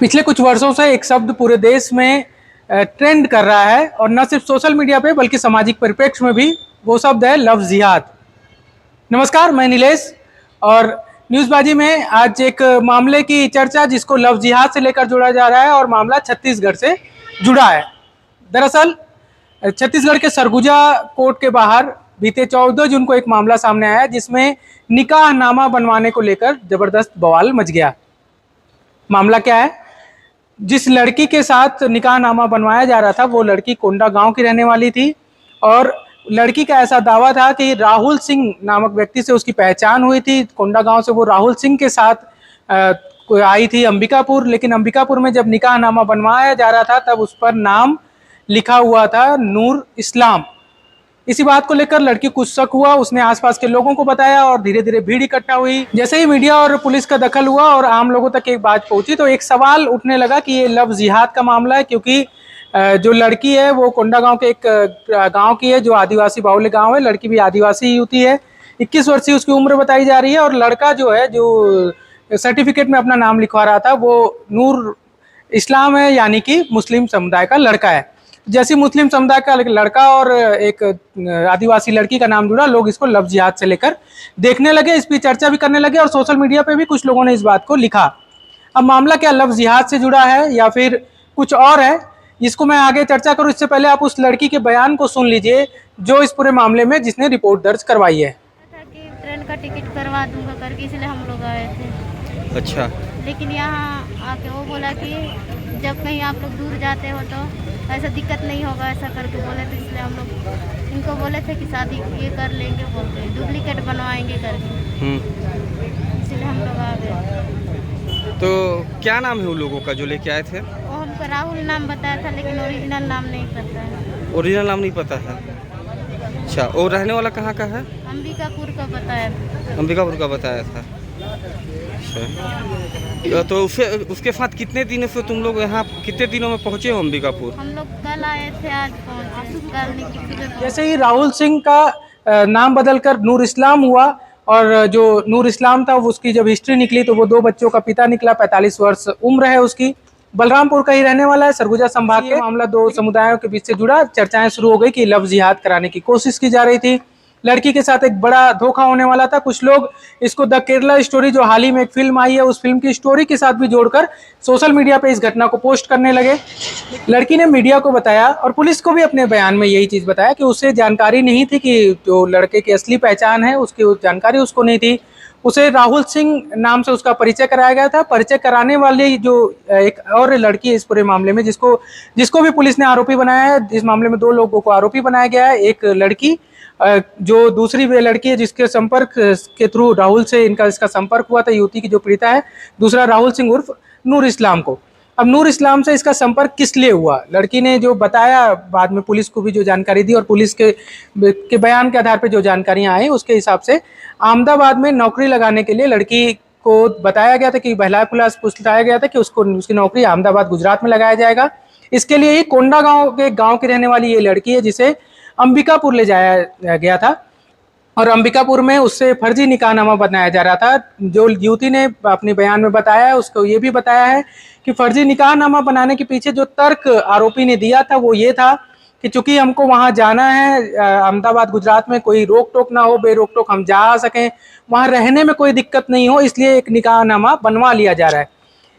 पिछले कुछ वर्षों से एक शब्द पूरे देश में ट्रेंड कर रहा है और न सिर्फ सोशल मीडिया पे बल्कि सामाजिक परिप्रेक्ष्य में भी। वो शब्द है लव जिहाद। नमस्कार, मैं नीलेश और न्यूज़बाजी में आज एक मामले की चर्चा जिसको लव जिहाद से लेकर जोड़ा जा रहा है और मामला छत्तीसगढ़ से जुड़ा है। दरअसल छत्तीसगढ़ के सरगुजा कोर्ट के बाहर बीते 14 जून को एक मामला सामने आया जिसमें निकाहनामा बनवाने को लेकर जबरदस्त बवाल मच गया। मामला क्या है? जिस लड़की के साथ निकाहनामा बनवाया जा रहा था वो लड़की कोंडा गांव की रहने वाली थी और लड़की का ऐसा दावा था कि राहुल सिंह नामक व्यक्ति से उसकी पहचान हुई थी। कोंडा गांव से वो राहुल सिंह के साथ आई थी अंबिकापुर, लेकिन अंबिकापुर में जब निकाहनामा बनवाया जा रहा था तब उस पर नाम लिखा हुआ था नूर इस्लाम। इसी बात को लेकर लड़की कुछ शक हुआ, उसने आसपास के लोगों को बताया और धीरे धीरे भीड़ इकट्ठा हुई। जैसे ही मीडिया और पुलिस का दखल हुआ और आम लोगों तक एक बात पहुंची तो एक सवाल उठने लगा कि ये लव जिहाद का मामला है, क्योंकि जो लड़की है वो कोंडा गांव के एक गांव की है जो आदिवासी बाहुल्य गांव है। लड़की भी आदिवासी युवती है, 21 वर्षीय उसकी उम्र बताई जा रही है और लड़का जो है जो सर्टिफिकेट में अपना नाम लिखवा रहा था वो नूर इस्लाम है, यानी कि मुस्लिम समुदाय का लड़का है। जैसे मुस्लिम समुदाय का लड़का और एक आदिवासी लड़की का नाम जुड़ा, लोग इसको लव जिहाद से लेकर देखने लगे, इस पर चर्चा भी करने लगे और सोशल मीडिया पे भी कुछ लोगों ने इस बात को लिखा। अब मामला क्या लव जिहाद से जुड़ा है या फिर कुछ और है, इसको मैं आगे चर्चा करूं इससे पहले आप उस लड़की के बयान को सुन लीजिए जो इस पूरे मामले में जिसने रिपोर्ट दर्ज करवाई है। कि ट्रेन का टिकट करवा दूंगा करके इसलिए हम लोग आए थे। अच्छा। लेकिन यहाँ आके वो बोला कि जब कहीं आप लोग दूर जाते हो तो ऐसा दिक्कत नहीं होगा, ऐसा करके बोले थे। इसलिए हम लोग इनको बोले थे कि शादी ये कर लेंगे, बोलते डुप्लीकेट बनवाएंगे करके, इसलिए हम लोग आ गए। तो क्या नाम है उन लोगों का जो लेके आए थे? वो हमको राहुल नाम बताया था लेकिन ओरिजिनल नाम नहीं पता है। ओरिजिनल नाम नहीं पता है? अच्छा, और रहने वाला कहाँ का है? अंबिकापुर का बताया था। अंबिकापुर का बताया था। अच्छा, तो उसके साथ कितने दिनों से तुम लोग यहाँ कितने दिनों में पहुँचे हो अंबिकापुर? हम लोग कल आए थे, आज पहुँचे, कल निकले। जैसे ही राहुल सिंह का नाम बदलकर नूर इस्लाम हुआ और जो नूर इस्लाम था उसकी जब हिस्ट्री निकली तो वो 2 बच्चों का पिता निकला, 45 वर्ष उम्र है उसकी, बलरामपुर का ही रहने वाला है, सरगुजा संभाग के। मामला 2 समुदायों के बीच से जुड़ा, चर्चाएं शुरू हो गई कि लव जिहाद कराने की कोशिश की जा रही थी। लड़की के साथ एक बड़ा धोखा होने वाला था। कुछ लोग इसको द केरला स्टोरी जो हाल ही में एक फिल्म आई है उस फिल्म की स्टोरी के साथ भी जोड़कर सोशल मीडिया पे इस घटना को पोस्ट करने लगे। लड़की ने मीडिया को बताया और पुलिस को भी अपने बयान में यही चीज़ बताया कि उसे जानकारी नहीं थी कि जो लड़के की असली पहचान है उसकी जानकारी उसको नहीं थी। उसे राहुल सिंह नाम से उसका परिचय कराया गया था। परिचय कराने वाली जो एक और लड़की है इस पूरे मामले में जिसको भी पुलिस ने आरोपी बनाया है, इस मामले में 2 लोगों को आरोपी बनाया गया है। एक लड़की जो दूसरी वे लड़की है जिसके संपर्क के थ्रू राहुल से इसका संपर्क हुआ था, युवती की जो पीड़िता है, दूसरा राहुल सिंह उर्फ नूर इस्लाम को। अब नूर इस्लाम से इसका संपर्क किस लिए हुआ, लड़की ने जो बताया बाद में पुलिस को भी जो जानकारी दी और पुलिस के बयान के आधार पर जो जानकारियां आई उसके हिसाब से अहमदाबाद में नौकरी लगाने के लिए लड़की को बताया गया था कि बहला फुलास पूछताया गया था कि उसकी नौकरी अहमदाबाद गुजरात में लगाया जाएगा। इसके लिए ही कोंडा गाँव की रहने वाली ये लड़की है जिसे अंबिकापुर ले जाया गया था और अंबिकापुर में उससे फर्जी निकाहनामा बनाया जा रहा था। जो युवती ने अपने बयान में बताया है उसको ये भी बताया है कि फर्जी निकाहनामा बनाने के पीछे जो तर्क आरोपी ने दिया था वो ये था कि चूंकि हमको वहां जाना है अहमदाबाद गुजरात में, कोई रोक टोक ना हो, बेरोक टोक हम जा आ सकें, वहां रहने में कोई दिक्कत नहीं हो, इसलिए एक निकाहनामा बनवा लिया जा रहा है।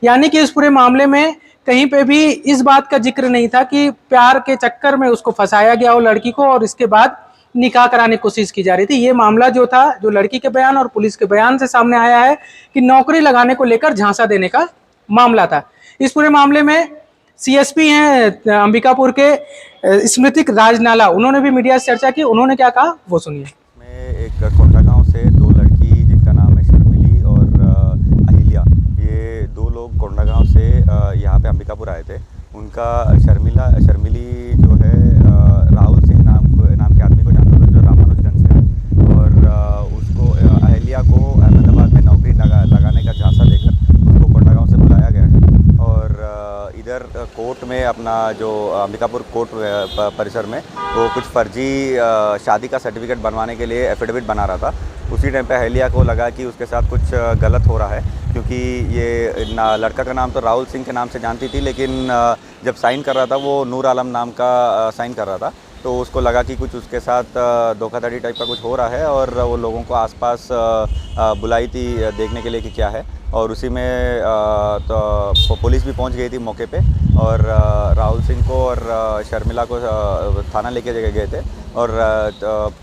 यानी कि इस पूरे मामले में कहीं पे भी इस बात का जिक्र नहीं था कि प्यार के चक्कर में उसको फंसाया गया हो लड़की को और इसके बाद निकाह कराने की कोशिश की जा रही थी। ये मामला जो था, जो लड़की के बयान और पुलिस के बयान से सामने आया है कि नौकरी लगाने को लेकर झांसा देने का मामला था। इस पूरे मामले में सीएसपी हैं अंबिकापुर के स्मृतिक राजनाला, उन्होंने भी मीडिया से चर्चा की। उन्होंने क्या कहा वो सुनिए। मैं एक कोंडा गांव से 2 लड़की जिनका नाम है शर्मिली और अहिल्या, ये 2 लोग कोंडा गांव से यहाँ पे अंबिकापुर आए थे। उनका शर्मिली जो है राहुल सिंह नाम के आदमी को जानता था जो रामानुजगंज से है और उसको अहिल्या को अहमदाबाद में नौकरी लगाने का झांसा देकर उसको कोंडा गांव से बुलाया गया है और इधर कोर्ट में अपना जो अंबिकापुर कोर्ट परिसर में वो कुछ फर्जी शादी का सर्टिफिकेट बनवाने के लिए एफिडेविट बना रहा था। उसी टाइम पे अहल्या को लगा कि उसके साथ कुछ गलत हो रहा है, क्योंकि ये लड़का का नाम तो राहुल सिंह के नाम से जानती थी, लेकिन जब साइन कर रहा था वो नूर आलम नाम का साइन कर रहा था, तो उसको लगा कि कुछ उसके साथ धोखाधड़ी टाइप का कुछ हो रहा है, और वो लोगों को आसपास बुलाई थी देखने के लिए कि क्या है। और उसी में तो पुलिस भी पहुंच गई थी मौके पे, और राहुल सिंह को और शर्मिला को थाना लेके गए थे। और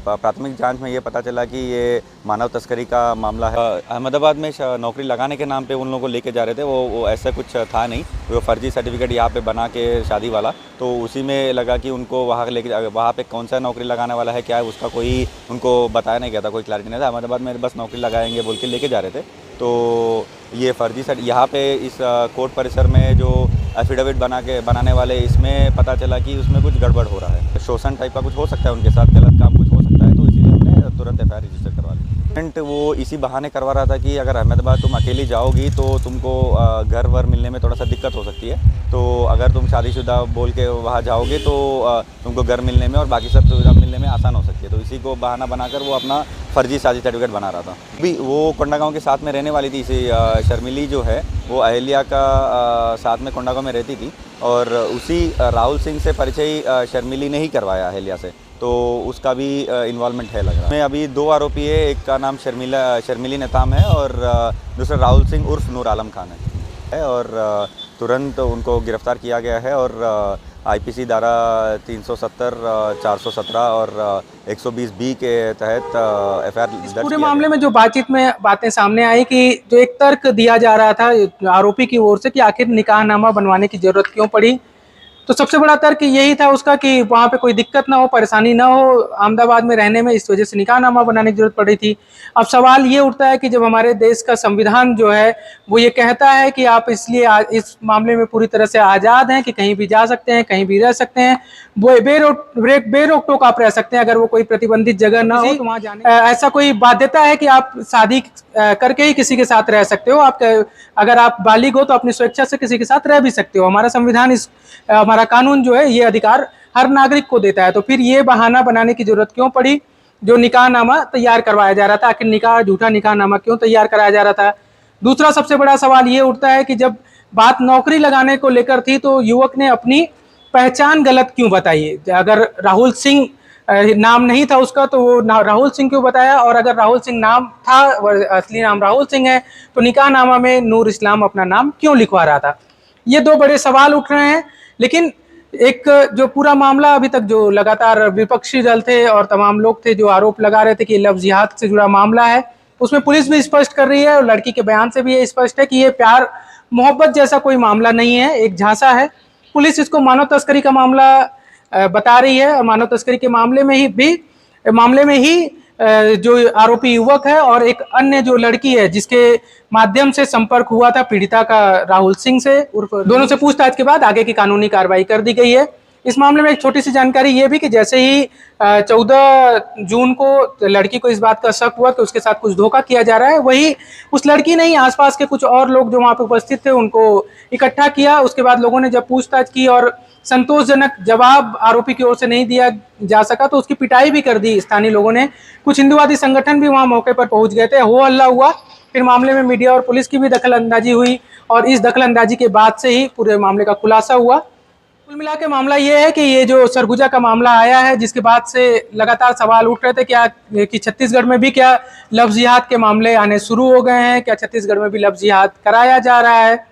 प्राथमिक जांच में ये पता चला कि ये मानव तस्करी का मामला है। अहमदाबाद में नौकरी लगाने के नाम पे उन लोगों को लेके जा रहे थे, वो ऐसा कुछ था नहीं, वो फर्जी सर्टिफिकेट यहाँ पे बना के शादी वाला, तो उसी में लगा कि उनको वहाँ पे कौन सा नौकरी लगाने वाला है क्या है उसका कोई उनको बताया नहीं गया था, कोई क्लैरिटी नहीं था। अहमदाबाद में बस नौकरी लगाएंगे बोल के लेके जा रहे थे, तो ये फर्जी यहाँ पे इस कोर्ट परिसर में जो एफिडेविट बनाने वाले, इसमें पता चला कि उसमें कुछ गड़बड़ हो रहा है, शोषण टाइप का कुछ हो सकता है, उनके साथ गलत काम कुछ हो सकता है, तो इसीलिए हमने तुरंत एफआईआर रजिस्टर करवा ली। वो इसी बहाने करवा रहा था कि अगर अहमदाबाद तुम अकेली जाओगी तो तुमको घर वर मिलने में थोड़ा सा दिक्कत हो सकती है, तो अगर तुम शादीशुदा बोल के वहाँ जाओगे तो तुमको घर मिलने में और बाकी सब सुविधा मिलने में आसान हो सकती है, तो इसी को बहाना बनाकर वो अपना फर्जी शादी सर्टिफिकेट बना रहा था। अभी वो कोंडागांव के साथ में रहने वाली थी, इसी शर्मिली जो है वो अहल्या का साथ में कोंडागांव में रहती थी, और उसी राहुल सिंह से परिचय शर्मिली ने ही करवाया अहल्या से, तो उसका भी इन्वॉल्वमेंट है लग रहा है। मैं अभी 2 आरोपी है, एक का नाम शर्मिली नेताम है और दूसरा राहुल सिंह उर्फ नूर आलम खान है, और तुरंत उनको गिरफ्तार किया गया है, और आईपीसी धारा 370, 417 और 120B के तहत एफआईआर पूरे मामले में जो बातचीत में बातें सामने आई कि जो एक तर्क दिया जा रहा था आरोपी की ओर से कि आखिर निकाहनामा बनवाने की जरूरत क्यों पड़ी, तो सबसे बड़ा तर्क यही था उसका कि वहाँ पे कोई दिक्कत ना हो, परेशानी ना हो अहमदाबाद में रहने में, इस वजह से निकाहनामा बनाने की जरूरत पड़ी थी। अब सवाल ये उठता है कि जब हमारे देश का संविधान जो है वो ये कहता है कि आप इसलिए इस मामले में पूरी तरह से आज़ाद हैं कि कहीं भी जा सकते हैं, कहीं भी रह सकते हैं, वो बेरोक टोक आप रह सकते हैं, अगर वो कोई प्रतिबंधित जगह ना हो तो वहाँ जाने ऐसा कोई बाध्यता है कि आप शादी करके ही किसी के साथ रह सकते हो। आप अगर आप बालिग हो तो अपनी स्वेच्छा से किसी के साथ रह भी सकते हो। हमारा संविधान हमारा कानून जो है ये अधिकार हर नागरिक को देता है, तो फिर ये बहाना बनाने की जरूरत क्यों पड़ी जो निकाहनामा तैयार करवाया जा रहा था, आखिर झूठा निकाहनामा क्यों तैयार कराया जा रहा था। दूसरा सबसे बड़ा सवाल ये उठता है कि जब बात नौकरी लगाने को लेकर थी तो युवक ने अपनी पहचान गलत क्यों बताई। अगर राहुल सिंह नाम नहीं था उसका तो वो राहुल सिंह क्यों बताया, और अगर राहुल सिंह नाम था, असली नाम राहुल सिंह है, तो निकाहनामा में नूर इस्लाम अपना नाम क्यों लिखवा रहा था। ये 2 बड़े सवाल उठ रहे हैं। लेकिन एक जो पूरा मामला अभी तक जो लगातार विपक्षी दल थे और तमाम लोग थे जो आरोप लगा रहे थे कि लव जिहाद से जुड़ा मामला है, उसमें पुलिस भी स्पष्ट कर रही है और लड़की के बयान से भी ये स्पष्ट है कि ये प्यार मोहब्बत जैसा कोई मामला नहीं है, एक झांसा है। पुलिस इसको मानव तस्करी का मामला बता रही है, और मानव तस्करी के मामले में ही जो आरोपी युवक है और एक अन्य जो लड़की है जिसके माध्यम से संपर्क हुआ था पीड़िता का राहुल सिंह से, दोनों से पूछताछ के बाद आगे की कानूनी कार्रवाई कर दी गई है। इस मामले में एक छोटी सी जानकारी ये भी कि जैसे ही 14 जून को लड़की को इस बात का शक हुआ कि उसके साथ कुछ धोखा किया जा रहा है, वही उस लड़की ने ही आसपास के कुछ और लोग जो वहाँ पे उपस्थित थे उनको इकट्ठा किया। उसके बाद लोगों ने जब पूछताछ की और संतोषजनक जवाब आरोपी की ओर से नहीं दिया जा सका तो उसकी पिटाई भी कर दी स्थानीय लोगों ने। कुछ हिंदूवादी संगठन भी वहाँ मौके पर पहुंच गए थे, हो हल्ला हुआ। फिर मामले में मीडिया और पुलिस की भी दखलंदाजी हुई और इस दखलंदाजी के बाद से ही पूरे मामले का खुलासा हुआ। कुल मिला के मामला ये है कि ये जो सरगुजा का मामला आया है जिसके बाद से लगातार सवाल उठ रहे थे कि छत्तीसगढ़ में भी क्या लव जिहाद के मामले आने शुरू हो गए हैं, क्या छत्तीसगढ़ में भी लव जिहाद कराया जा रहा है।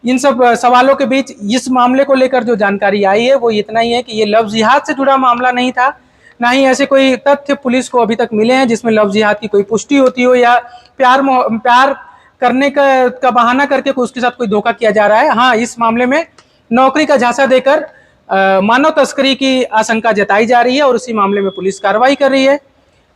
इन सब सवालों के बीच इस मामले को लेकर जो जानकारी आई है वो इतना ही है कि ये लव जिहाद से जुड़ा मामला नहीं था, ना ही ऐसे कोई तथ्य पुलिस को अभी तक मिले हैं जिसमें लव जिहाद की कोई पुष्टि होती हो या प्यार करने का बहाना करके उसके साथ कोई धोखा किया जा रहा है। हाँ, इस मामले में नौकरी का झांसा देकर मानव तस्करी की आशंका जताई जा रही है और उसी मामले में पुलिस कार्रवाई कर रही है।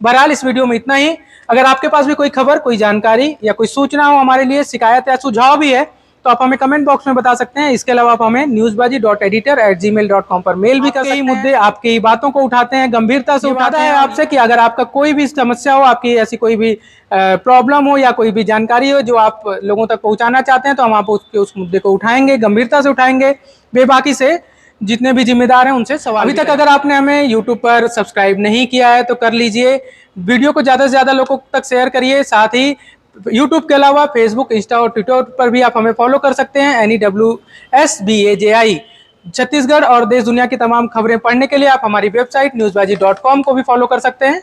बहरहाल इस वीडियो में इतना ही। अगर आपके पास भी कोई खबर, कोई जानकारी या कोई सूचना हो हमारे लिए, शिकायत या सुझाव भी है तो आप हमें कमेंट बॉक्स में बता सकते हैं। इसके अलावा आप हमें newsbaji.editor@gmail.com पर मेल भी कर सकते हैं। मुद्दे आपकी ही बातों को उठाते हैं, गंभीरता से उठाते हैं आपसे कि अगर आपका कोई भी समस्या हो, आपकी ऐसी कोई भी प्रॉब्लम हो या कोई भी जानकारी हो जो आप लोगों तक पहुंचाना चाहते हैं तो हम आप उस मुद्दे को उठाएंगे, गंभीरता से उठाएंगे, बेबाकी से। जितने भी जिम्मेदार हैं उनसे सवाल। अभी तक अगर आपने हमें YouTube पर सब्सक्राइब नहीं किया है तो कर लीजिए। वीडियो को ज़्यादा से ज़्यादा लोगों तक शेयर करिए। साथ ही यूट्यूब के अलावा फेसबुक, इंस्टा और ट्विटर पर भी आप हमें फॉलो कर सकते हैं। NEWSBAJI छत्तीसगढ़ और देश दुनिया की तमाम खबरें पढ़ने के लिए आप हमारी वेबसाइट newsbaji.com को भी फॉलो कर सकते हैं।